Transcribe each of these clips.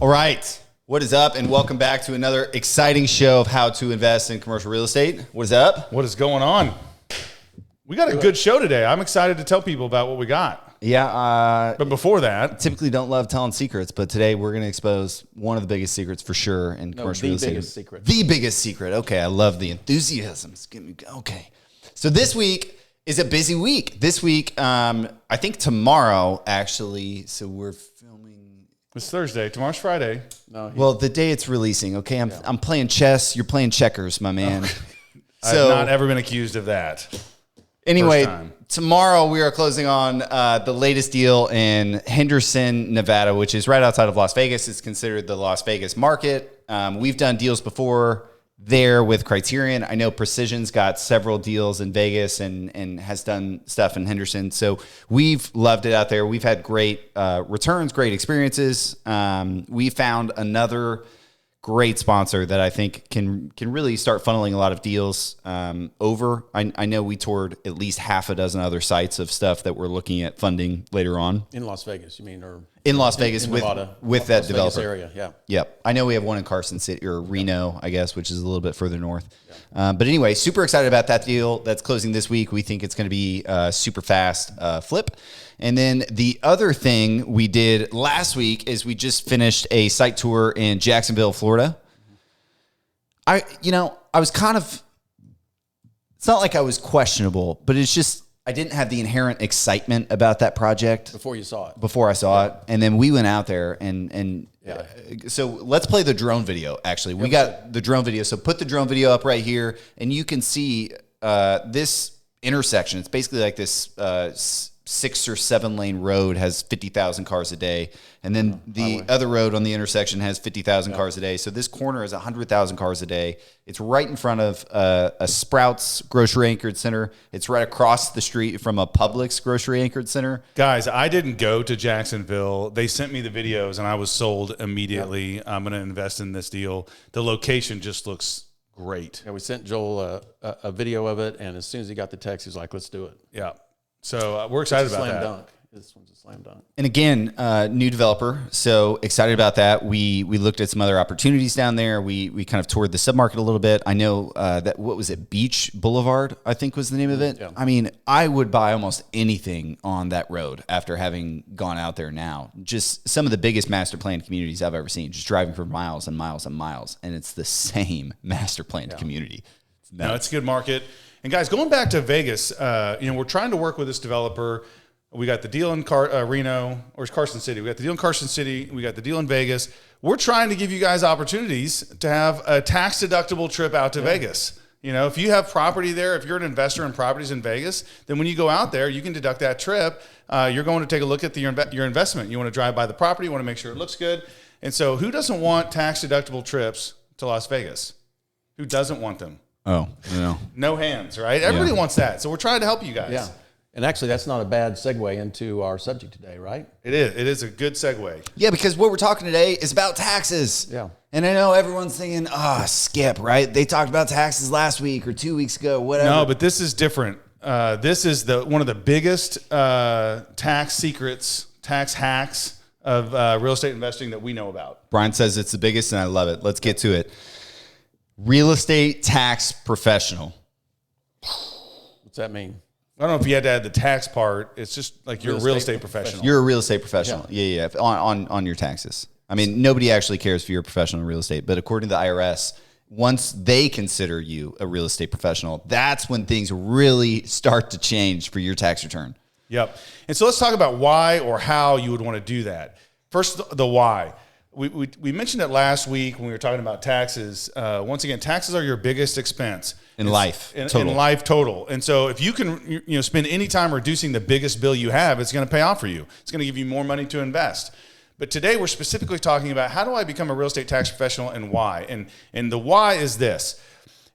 All right. What is up? And welcome back to another exciting show of how to invest in commercial real estate. What is up? What is going on? We got a good show today. I'm excited to tell people about what we got. Yeah. But before that, typically don't love telling secrets, but today we're going to expose one of the biggest secrets for sure in commercial real estate. The biggest secret. The biggest secret. Okay. I love the enthusiasm. Okay. So this week is a busy week. This week, I think tomorrow, actually, so we're filming. it's Thursday. Tomorrow's Friday. Well, the day it's releasing, okay? I'm playing chess. You're playing checkers, my man. So, I've not ever been accused of that. Anyway, tomorrow we are closing on the latest deal in Henderson, Nevada, which is right outside of Las Vegas. It's considered the Las Vegas market. We've done deals before there with Criterion. I know Precision's got several deals in Vegas and has done stuff in Henderson. So we've loved it out there. We've had great returns, great experiences. We found another great sponsor that I think can really start funneling a lot of deals over. I know we toured at least half a dozen other sites of stuff that we're looking at funding later on. In Las Vegas, you mean? Or in Las Vegas in with Nevada, with that Las developer. Vegas area, yeah. Yep. I know we have one in Carson City or Reno, I guess, which is a little bit further north. Yeah. But anyway, super excited about that deal that's closing this week. We think it's going to be a super fast flip. And then the other thing we did last week is we just finished a site tour in Jacksonville, Florida. I was kind of, it's not like I was questionable, but it's just, I didn't have the inherent excitement about that project. Before you saw it. Before I saw it. And then we went out there and so let's play the drone video, actually. We got the drone video. So put the drone video up right here and you can see this intersection. It's basically like this 6 or 7 lane road has 50,000 cars a day. And then the other road on the intersection has 50,000 cars a day. So this corner is 100,000 cars a day. It's right in front of a Sprouts grocery anchored center. It's right across the street from a Publix grocery anchored center. Guys, I didn't go to Jacksonville. They sent me the videos and I was sold immediately. Yep. I'm going to invest in this deal. The location just looks great. Yeah, we sent Joel a video of it, and as soon as he got the text, he was like, let's do it. Yeah. So we're excited about that. Dunk. This one's a slam dunk. And again, new developer. So excited about that. We looked at some other opportunities down there. We kind of toured the submarket a little bit. I know that, what was it? Beach Boulevard, I think was the name of it. Yeah. I mean, I would buy almost anything on that road after having gone out there now. Just some of the biggest master planned communities I've ever seen, just driving for miles and miles and miles. And it's the same master planned community. No, it's a good market. And guys, going back to Vegas, we're trying to work with this developer. We got the deal in Reno or Carson City. We got the deal in Carson City. We got the deal in Vegas. We're trying to give you guys opportunities to have a tax deductible trip out to Vegas. You know, if you have property there, if you're an investor in properties in Vegas, then when you go out there, you can deduct that trip. You're going to take a look at your investment. You want to drive by the property. You want to make sure it looks good. And so who doesn't want tax deductible trips to Las Vegas? Who doesn't want them? Oh, no hands, right? Everybody wants that. So we're trying to help you guys. Yeah. And actually, that's not a bad segue into our subject today, right? It is. It is a good segue. Yeah, because what we're talking today is about taxes. Yeah. And I know everyone's thinking, Skip, right? They talked about taxes last week or 2 weeks ago, whatever. No, but this is different. This is one of the biggest tax secrets, tax hacks of real estate investing that we know about. Brian says it's the biggest, and I love it. Let's get to it. Real estate tax professional. What's that mean? I don't know if you had to add the tax part. It's just like you're a real estate professional. You're a real estate professional. Yeah. On your taxes. I mean, nobody actually cares if you're a professional in real estate, but according to the IRS, once they consider you a real estate professional, that's when things really start to change for your tax return. Yep. And so let's talk about why or how you would want to do that. First, the why. We mentioned it last week when we were talking about taxes. Once again, taxes are your biggest expense in life. In life total. And so if you can spend any time reducing the biggest bill you have, it's going to pay off for you. It's going to give you more money to invest. But today we're specifically talking about how do I become a real estate tax professional and why. And the why is this.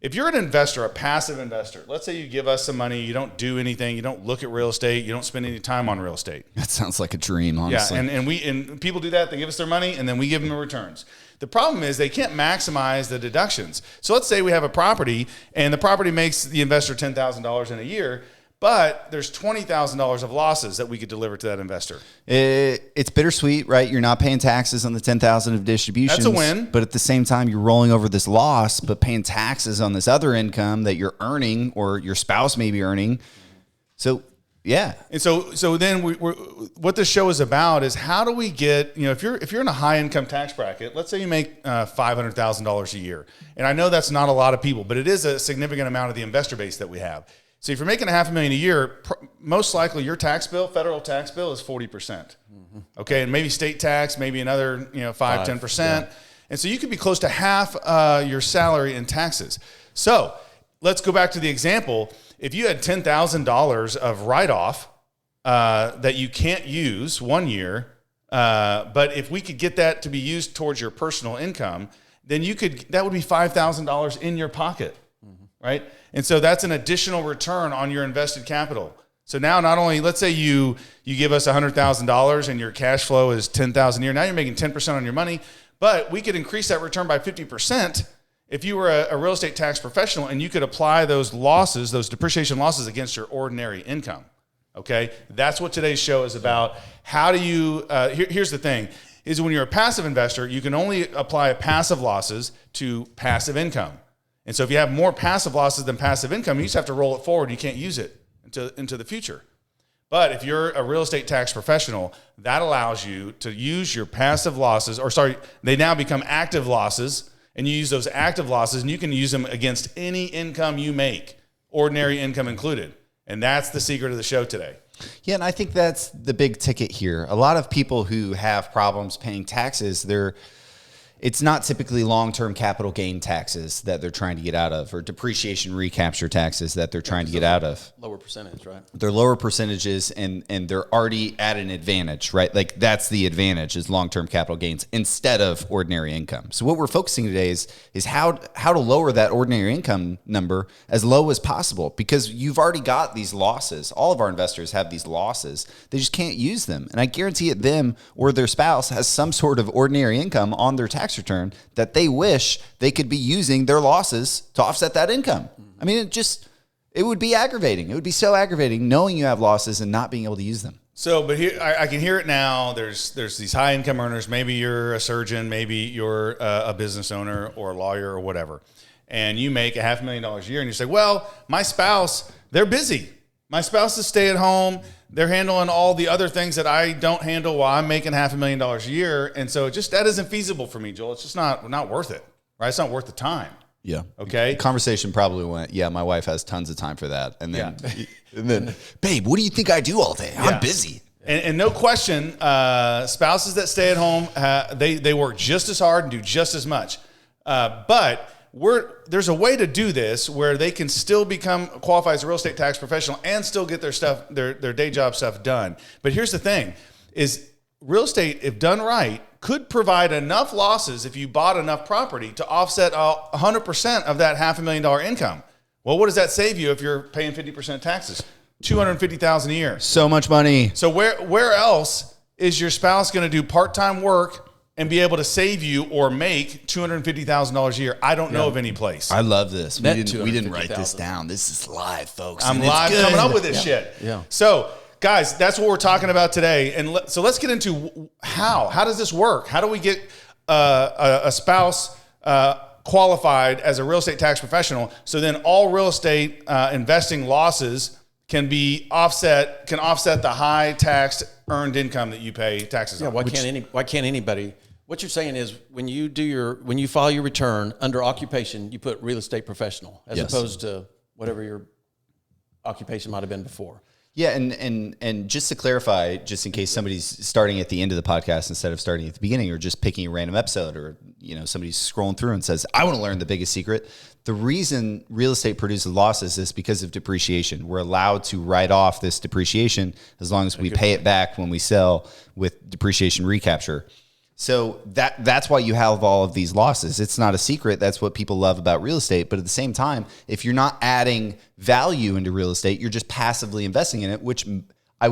If you're an investor, a passive investor, let's say you give us some money, you don't do anything, you don't look at real estate, you don't spend any time on real estate. That sounds like a dream, honestly. Yeah, and people do that, they give us their money, and then we give them the returns. The problem is they can't maximize the deductions. So let's say we have a property, and the property makes the investor $10,000 in a year, but there's $20,000 of losses that we could deliver to that investor. It's bittersweet, right? You're not paying taxes on the $10,000 of distributions. That's a win. But at the same time, you're rolling over this loss, but paying taxes on this other income that you're earning or your spouse may be earning. So, yeah. And so then we're what this show is about is how do we get, if you're in a high income tax bracket, let's say you make $500,000 a year. And I know that's not a lot of people, but it is a significant amount of the investor base that we have. So if you're making $500,000 a year, most likely your tax bill, federal tax bill, is 40%. Okay, and maybe state tax, maybe another 5-10%. Yeah. And so you could be close to half your salary in taxes. So let's go back to the example. If you had $10,000 of write-off that you can't use 1 year, but if we could get that to be used towards your personal income, then that would be $5,000 in your pocket, right? And so that's an additional return on your invested capital. So now not only, let's say you give us $100,000 and your cash flow is $10,000 a year, now you're making 10% on your money, but we could increase that return by 50% if you were a real estate tax professional and you could apply those losses, those depreciation losses against your ordinary income. Okay, that's what today's show is about. How do you, here's the thing, is when you're a passive investor, you can only apply passive losses to passive income. And so if you have more passive losses than passive income, you just have to roll it forward. You can't use it into the future. But if you're a real estate tax professional, that allows you to use your passive losses, they now become active losses, and you use those active losses, and you can use them against any income you make, ordinary income included. And that's the secret of the show today. Yeah, and I think that's the big ticket here. A lot of people who have problems paying taxes, it's not typically long-term capital gain taxes that they're trying to get out of, or depreciation recapture taxes that they're trying to get out of. Lower percentage, right? They're lower percentages, and they're already at an advantage, right? Like that's the advantage is long-term capital gains instead of ordinary income. So what we're focusing today is how to lower that ordinary income number as low as possible, because you've already got these losses. All of our investors have these losses. They just can't use them. And I guarantee it, them or their spouse has some sort of ordinary income on their tax return that they wish they could be using their losses to offset that income. I mean, it would be aggravating. It would be so aggravating knowing you have losses and not being able to use them. So, but here I can hear it now. There's these high income earners. Maybe you're a surgeon, maybe you're a business owner or a lawyer or whatever, and you make $500,000 a year, and you say, "Well, my spouse, they're busy. My spouse is stay at home. They're handling all the other things that I don't handle while I'm making $500,000 a year, and so that isn't feasible for me, Joel. It's just not worth it, right? It's not worth the time." Yeah. Okay. The conversation probably went, yeah, my wife has tons of time for that. And then, babe, what do you think I do all day? I'm busy. And no question, spouses that stay at home, they work just as hard and do just as much. But there's a way to do this where they can still become qualified as a real estate tax professional and still get their day job stuff done. But here's the thing, is real estate, if done right, could provide enough losses if you bought enough property to offset 100% of that $500,000 income. Well, what does that save you if you're paying 50% taxes? $250,000 a year. So much money. So where else is your spouse going to do part-time work and be able to save you or make $250,000 a year? I don't know of any place. I love this. We didn't write this down. This is live, folks. I'm live coming up with this shit. Yeah. So, guys, that's what we're talking about today. And so let's get into how does this work? How do we get a spouse qualified as a real estate tax professional so then all real estate investing losses can offset the high taxed earned income that you pay taxes on? Why can't anybody? What you're saying is when you file your return under occupation, you put real estate professional as opposed to whatever your occupation might have been before. Yeah, and just to clarify, just in case somebody's starting at the end of the podcast instead of starting at the beginning, or just picking a random episode, or somebody's scrolling through and says, "I want to learn the biggest secret." The reason real estate produces losses is because of depreciation. We're allowed to write off this depreciation as long as we pay it back when we sell with depreciation recapture. So that's why you have all of these losses. It's not a secret. That's what people love about real estate. But at the same time, if you're not adding value into real estate, you're just passively investing in it, which I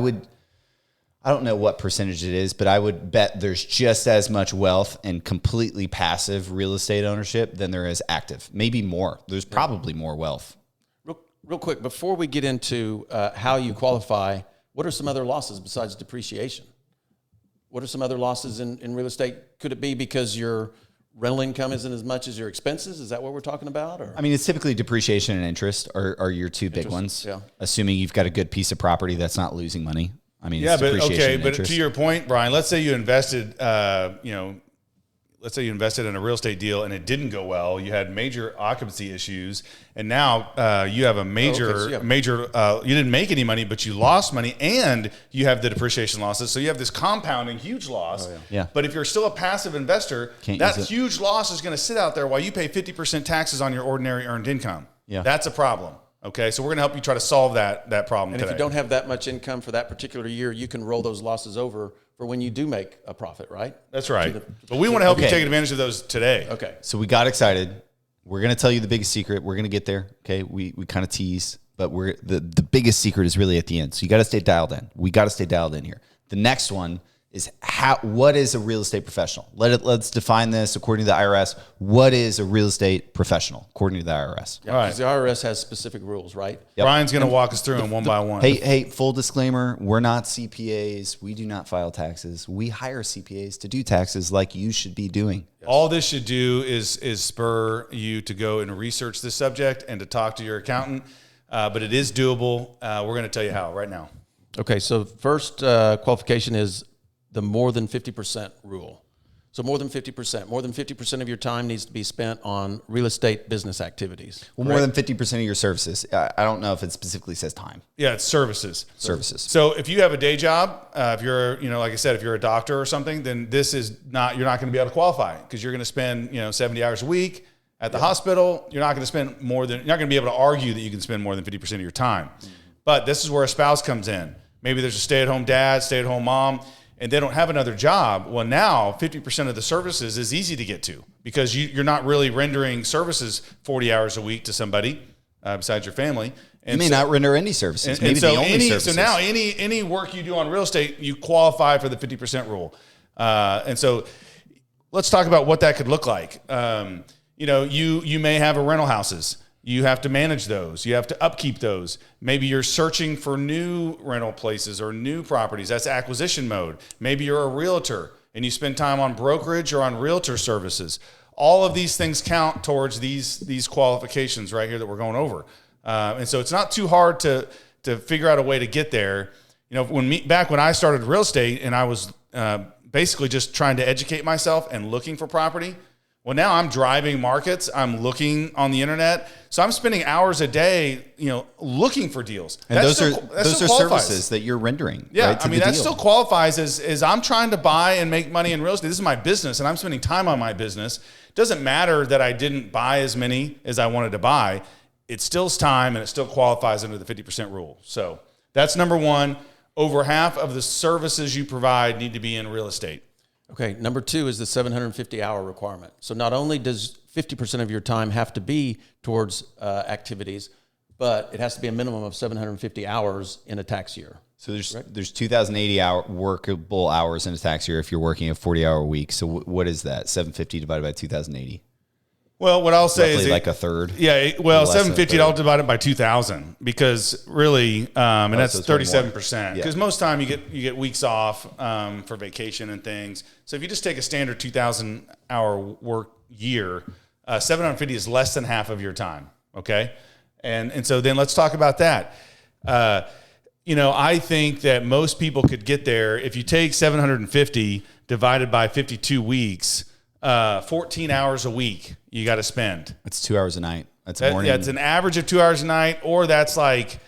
don't know what percentage it is, but I would bet there's just as much wealth in completely passive real estate ownership than there is active. Maybe more. There's probably more wealth. Real quick, before we get into how you qualify, what are some other losses besides depreciation? What are some other losses in real estate? Could it be because your rental income isn't as much as your expenses? Is that what we're talking about? Or? I mean, it's typically depreciation and interest are your two big ones. Yeah. Assuming you've got a good piece of property that's not losing money. I mean, Yeah, it's depreciation and but interest. to your point, Brian, let's say you invested, let's say you invested in a real estate deal and it didn't go well. You had major occupancy issues, and now you have a major, you didn't make any money, but you lost money, and you have the depreciation losses. So you have this compounding huge loss. Yeah. But if you're still a passive investor, that huge loss is going to sit out there while you pay 50% taxes on your ordinary earned income. Yeah. That's a problem. Okay, so we're going to help you try to solve that problem and today. If you don't have that much income for that particular year, you can roll those losses over for when you do make a profit, right? That's right. But we want to help you take advantage of those today. Okay. So we got excited. We're going to tell you the biggest secret. We're going to get there. Okay. We kind of tease, but the biggest secret is really at the end. So you got to stay dialed in. We got to stay dialed in here. The next one is what is a real estate professional? Let's define this according to the IRS. What is a real estate professional according to the IRS? Yeah, because the IRS has specific rules, right? Yep. Brian's going to walk us through them one by one. Hey, full disclaimer, we're not CPAs. We do not file taxes. We hire CPAs to do taxes like you should be doing. Yes. All this should do is spur you to go and research this subject and to talk to your accountant. But it is doable. We're going to tell you how right now. Okay, so first qualification is the more than 50% rule. So more than 50% of your time needs to be spent on real estate business activities. Well, more than 50% of your services. I don't know if it specifically says time. Yeah, it's services. So if you have a day job, if you're, like I said, if you're a doctor or something, then this is not, you're not going to be able to qualify because you're going to spend, 70 hours a week at the hospital. You're not going to spend you're not going to be able to argue that you can spend more than 50% of your time. But this is where a spouse comes in. Maybe there's a stay-at-home dad, stay-at-home mom, and they don't have another job. Well, now 50% of the services is easy to get to because you're not really rendering services 40 hours a week to somebody besides your family. And you may not render any services. Maybe the only services. So now any work you do on real estate, you qualify for the 50% rule. And so let's talk about what that could look like. You may have a rental houses. You have to manage those. You have to upkeep those. Maybe you're searching for new rental places or new properties. That's acquisition mode. Maybe you're a realtor and you spend time on brokerage or on realtor services. All of these things count towards these qualifications right here that we're going over. And so it's not too hard to figure out a way to get there. Back when I started real estate and I was basically just trying to educate myself and looking for property. Well, now I'm driving markets. I'm looking on the internet. So I'm spending hours a day, looking for deals. And those are services that you're rendering. Yeah, right, that still qualifies as I'm trying to buy and make money in real estate. This is my business, and I'm spending time on my business. It doesn't matter that I didn't buy as many as I wanted to buy. It still is time, and it still qualifies under the 50% rule. So that's number one. Over half of the services you provide need to be in real estate. Okay, number two is the 750-hour requirement. So not only does 50% of your time have to be towards activities, but it has to be a minimum of 750 hours in a tax year. So there's 2,080 workable hours in a tax year if you're working a 40-hour week. So what is that? 750 divided by 2,080? Well, what I'll say roughly is like a third. Yeah, 750. I'll divide it by 2,000 because really, and that's 37%. Because most time you get weeks off for vacation and things. So if you just take a standard 2,000 hour work year, 750 is less than half of your time. Okay, and so then let's talk about that. I think that most people could get there if you take 750 divided by 52 weeks. 14 hours a week you got to spend. That's 2 hours a night. That's a morning. Yeah, it's an average of 2 hours a night, or that's like,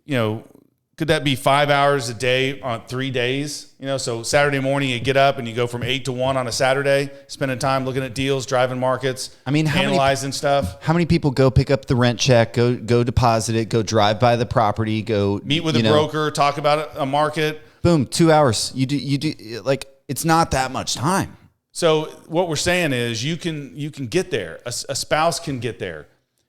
could that be 5 hours a day on 3 days? So Saturday morning you get up and you go from 8 to 1 on a Saturday, spending time looking at deals, driving markets, analyzing stuff. How many people go pick up the rent check, go deposit it, go drive by the property, go meet with a broker, talk about a market. Boom, 2 hours. You do like, it's not that much time. So what we're saying is you can get there. A spouse can get there.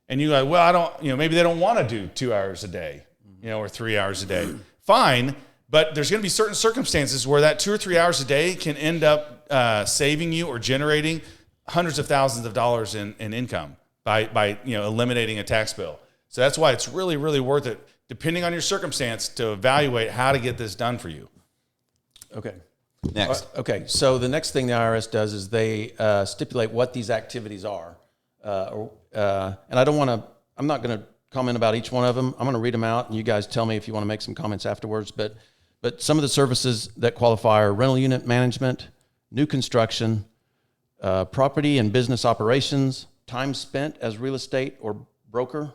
And you're like, well, I don't, maybe they don't want to do 2 hours a day, or 3 hours a day. Fine. But there's going to be certain circumstances where that 2 or 3 hours a day can end up saving you or generating hundreds of thousands of dollars in income by eliminating a tax bill. So that's why it's really, really worth it, depending on your circumstance, to evaluate how to get this done for you. Okay. Next. Okay. So the next thing the IRS does is they stipulate what these activities are. And I'm not going to comment about each one of them. I'm going to read them out, and you guys tell me if you want to make some comments afterwards. But some of the services that qualify are rental unit management, new construction, property and business operations, time spent as real estate or broker.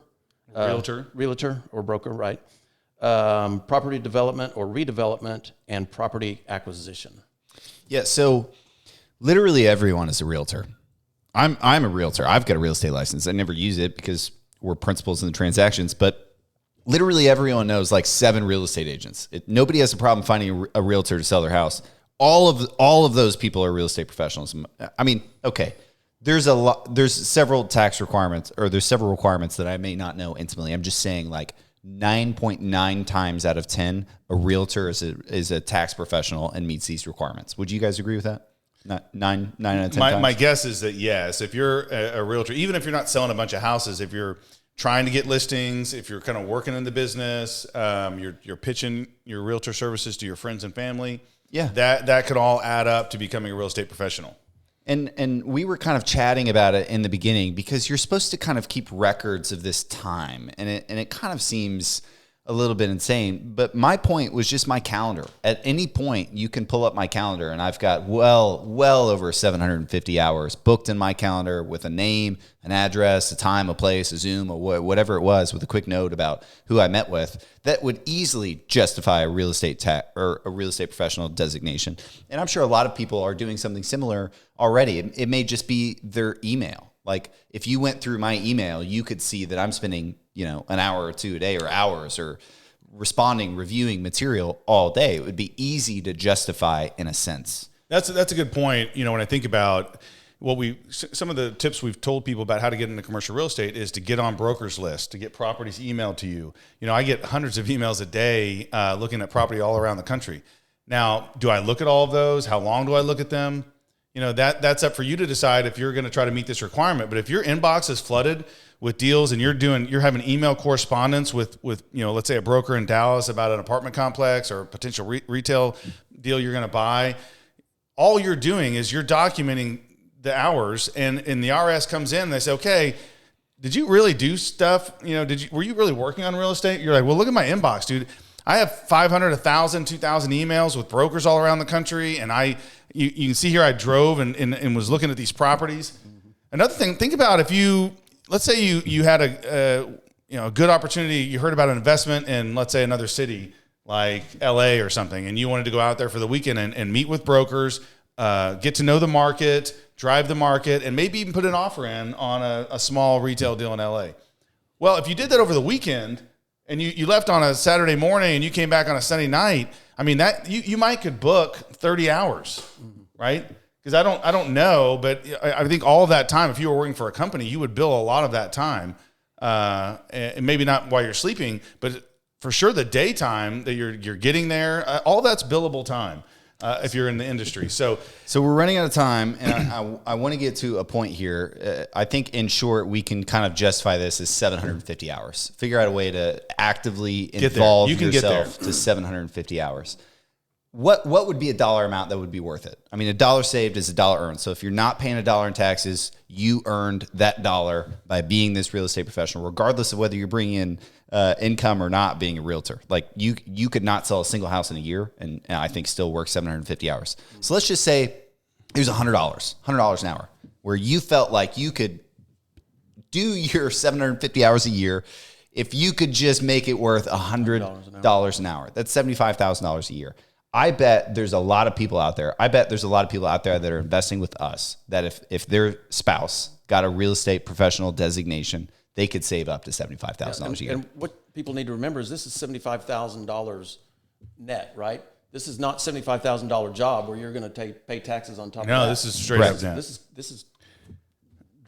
Realtor or broker, right. Property development or redevelopment, and property acquisition. Yeah, so literally everyone is a realtor. I'm a realtor. I've got a real estate license. I never use it because we're principals in the transactions, but literally everyone knows like 7 real estate agents. Nobody has a problem finding a realtor to sell their house. All of those people are real estate professionals. I mean, okay, there's several tax requirements, or there's several requirements that I may not know intimately. I'm just saying, like 9.9 times out of 10, a realtor is a tax professional and meets these requirements. Would you guys agree with that? Not nine out of 10 times? My guess is that yes. If you're a realtor, even if you're not selling a bunch of houses, if you're trying to get listings, if you're kind of working in the business, you're pitching your realtor services to your friends and family. Yeah, that could all add up to becoming a real estate professional. And we were kind of chatting about it in the beginning because you're supposed to kind of keep records of this time, and it kind of seems a little bit insane. But my point was just my calendar. At any point, you can pull up my calendar, and I've got well over 750 hours booked in my calendar with a name, an address, a time, a place, a Zoom, or whatever it was, with a quick note about who I met with. That would easily justify a real estate or a real estate professional designation. And I'm sure a lot of people are doing something similar already. It may just be their email. Like if you went through my email, you could see that I'm spending, an hour or two a day, or hours, or responding, reviewing material all day. It would be easy to justify in a sense. That's a good point. When I think about some of the tips we've told people about how to get into commercial real estate is to get on brokers lists, to get properties emailed to you. I get hundreds of emails a day looking at property all around the country. Now, do I look at all of those? How long do I look at them? That's up for you to decide if you're going to try to meet this requirement. But if your inbox is flooded with deals and you're having email correspondence with let's say a broker in Dallas about an apartment complex or a potential retail deal you're going to buy, all you're doing is you're documenting the hours, and the IRS comes in and they say, okay, did you really do stuff? Were you really working on real estate? You're like, well, look at my inbox, dude. I have 500, 1,000, 2,000 emails with brokers all around the country. And you can see here I drove and was looking at these properties. Mm-hmm. Another thing, think about let's say you had a good opportunity. You heard about an investment in, let's say, another city like LA or something, and you wanted to go out there for the weekend and meet with brokers, get to know the market, drive the market, and maybe even put an offer in on a small retail deal in LA. Well, if you did that over the weekend and you left on a Saturday morning and you came back on a Sunday night, I mean, that you might could book 30 hours, right? Because I don't know, but I think all of that time, if you were working for a company, you would bill a lot of that time, and maybe not while you're sleeping, but for sure the daytime that you're getting there, all that's billable time. If you're in the industry. So we're running out of time, and I want to get to a point here. I think, in short, we can kind of justify this as 750 hours. Figure out a way to actively involve yourself to 750 hours. What would be a dollar amount that would be worth it? I mean, $1 saved is $1 earned. So if you're not paying $1 in taxes, you earned that dollar by being this real estate professional, regardless of whether you're bringing in income or not being a realtor. Like you could not sell a single house in a year and I think still work 750 hours. So let's just say here's $100 an hour, where you felt like you could do your 750 hours a year if you could just make it worth $100 an hour. That's $75,000 a year. I bet there's a lot of people out there. That are investing with us that if their spouse got a real estate professional designation, they could save up to $75,000 a year. And what people need to remember is this is $75,000 net, right? This is not $75,000 job where you're going to pay taxes on top of that. No, this is straight up net. This is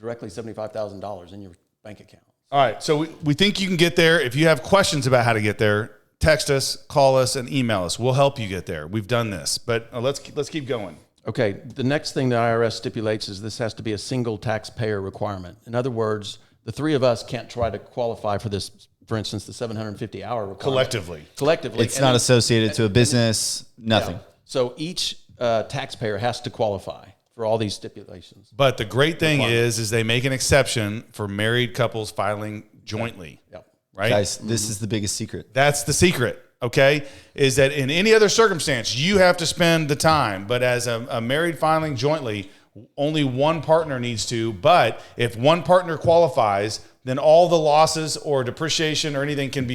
directly $75,000 in your bank account. All right, so we think you can get there. If you have questions about how to get there, text us, call us, and email us. We'll help you get there. We've done this, but let's keep going. Okay, the next thing the IRS stipulates is this has to be a single taxpayer requirement. In other words, the three of us can't try to qualify for this, for instance, the 750-hour requirement. Collectively. It's not associated to a business, nothing. Yeah. So each taxpayer has to qualify for all these stipulations. But the great thing is they make an exception for married couples filing jointly. Yep. Right? Guys, this is the biggest secret. That's the secret, okay? Is that in any other circumstance, you have to spend the time. But as a married filing jointly, only one partner needs to. But if one partner qualifies, then all the losses or depreciation or anything can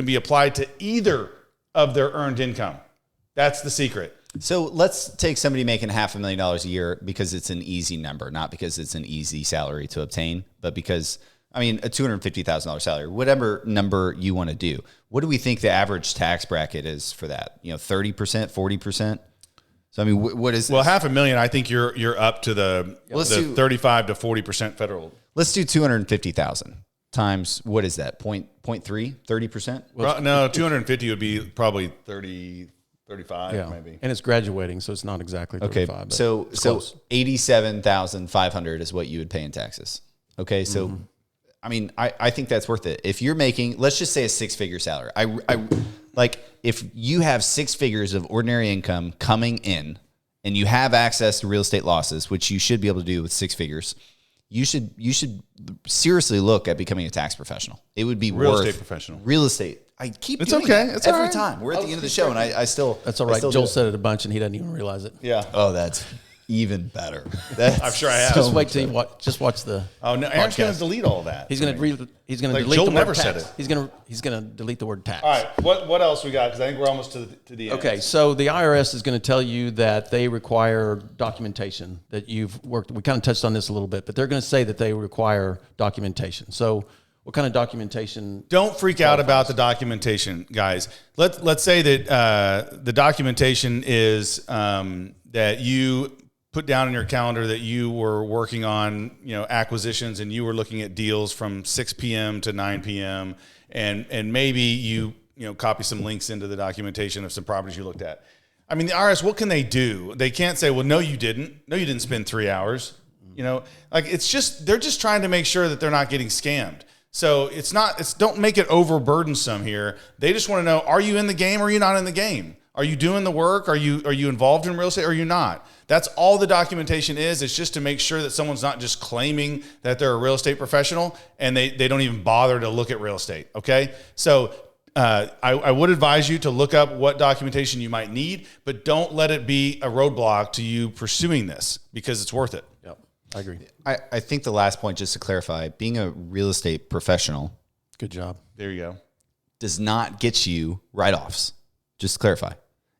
be applied to either of their earned income. That's the secret. So let's take somebody making $500,000 a year because it's an easy number, not because it's an easy salary to obtain, but because, I mean, a $250,000 salary, whatever number you want to do. What do we think the average tax bracket is for that? 30%, 40%? So, I mean, what is this? Well, $500,000, I think you're up to the 35 to 40% federal. Let's do 250,000 times, what is that? 0.3, 30%? Well, no, 250 would be probably 35 maybe. And it's graduating, so it's not exactly 35. Okay, but so 87,500 is what you would pay in taxes. Okay, so I mean, I think that's worth it. If you're making, let's just say a 6-figure salary. I like if you have 6 figures of ordinary income coming in, and you have access to real estate losses, which you should be able to do with 6 figures. You should seriously look at becoming a tax professional. It would be Real worth estate professional. Real estate. I keep It's doing okay. it It's every all right. time. We're at the end of the show, and I still. That's all right. Joel said it a bunch, and he doesn't even realize it. Yeah. Oh, that's even better. I'm sure I have. Just wait till you watch the. Oh no, Aaron's going to delete all that. He's going to Like delete Joel the word never tax. said it. He's going to delete the word tax. All right. What else we got? Because I think we're almost to the end. Okay, so the IRS is going to tell you that they require documentation that you've worked. We kind of touched on this a little bit, but they're going to say that they require documentation. So, what kind of documentation? Don't freak out about the documentation, guys. Let's say that the documentation is that you put down in your calendar that you were working on, acquisitions, and you were looking at deals from 6 p.m. to 9 p.m. and maybe you copy some links into the documentation of some properties you looked at. I mean, the IRS, what can they do? They can't say, well, no, you didn't. No, you didn't spend 3 hours. They're just trying to make sure that they're not getting scammed. So don't make it overburdensome here. They just want to know, are you in the game or are you not in the game? Are you doing the work? Are you involved in real estate or are you not? That's all the documentation is. It's just to make sure that someone's not just claiming that they're a real estate professional and they don't even bother to look at real estate. Okay. So I would advise you to look up what documentation you might need, but don't let it be a roadblock to you pursuing this because it's worth it. Yep, I agree. I think the last point, just to clarify, being a real estate professional, Good job. There you go. does not get you write-offs. Just to clarify,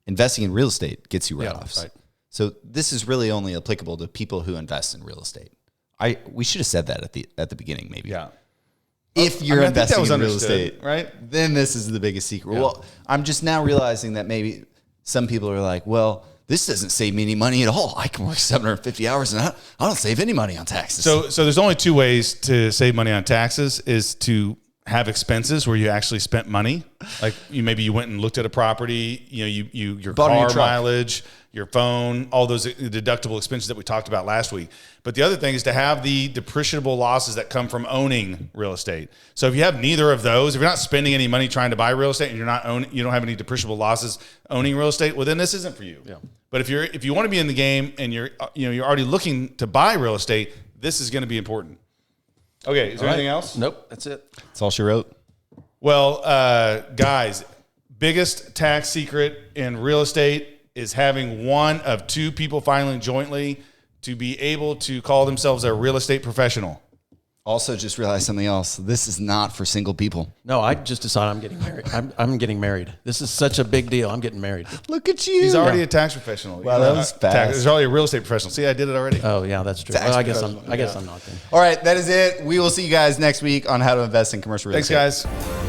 investing in real estate gets you write-offs. Yeah, right. So this is really only applicable to people who invest in real estate. We should have said that at the beginning, maybe. Yeah. If you're I think that investing was in real understood, estate, right? then this is the biggest secret. Well, I'm just now realizing that maybe some people are like, well, this doesn't save me any money at all. I can work 750 hours and I don't save any money on taxes. So there's only 2 ways to save money on taxes is to have expenses where you actually spent money. Like maybe you went and looked at a property, your Bought a new car truck. mileage, your phone, all those deductible expenses that we talked about last week. But the other thing is to have the depreciable losses that come from owning real estate. So if you have neither of those, if you're not spending any money trying to buy real estate and you don't have any depreciable losses owning real estate, well then this isn't for you. Yeah. But if you want to be in the game and you're already looking to buy real estate, this is going to be important. Okay, is there anything else? Nope, that's it. That's all she wrote. Well, guys, biggest tax secret in real estate is having one of 2 people filing jointly to be able to call themselves a real estate professional. Also, just realized something else. This is not for single people. No, I just decided I'm getting married. I'm getting married. This is such a big deal. I'm getting married. Look at you. He's already a tax professional. Wow, that was fast. He's already a real estate professional. See, I did it already. Oh yeah, that's true. Tax Well, I guess I'm professional, not then. All right, that is it. We will see you guys next week on how to invest in commercial real Thanks, estate. guys.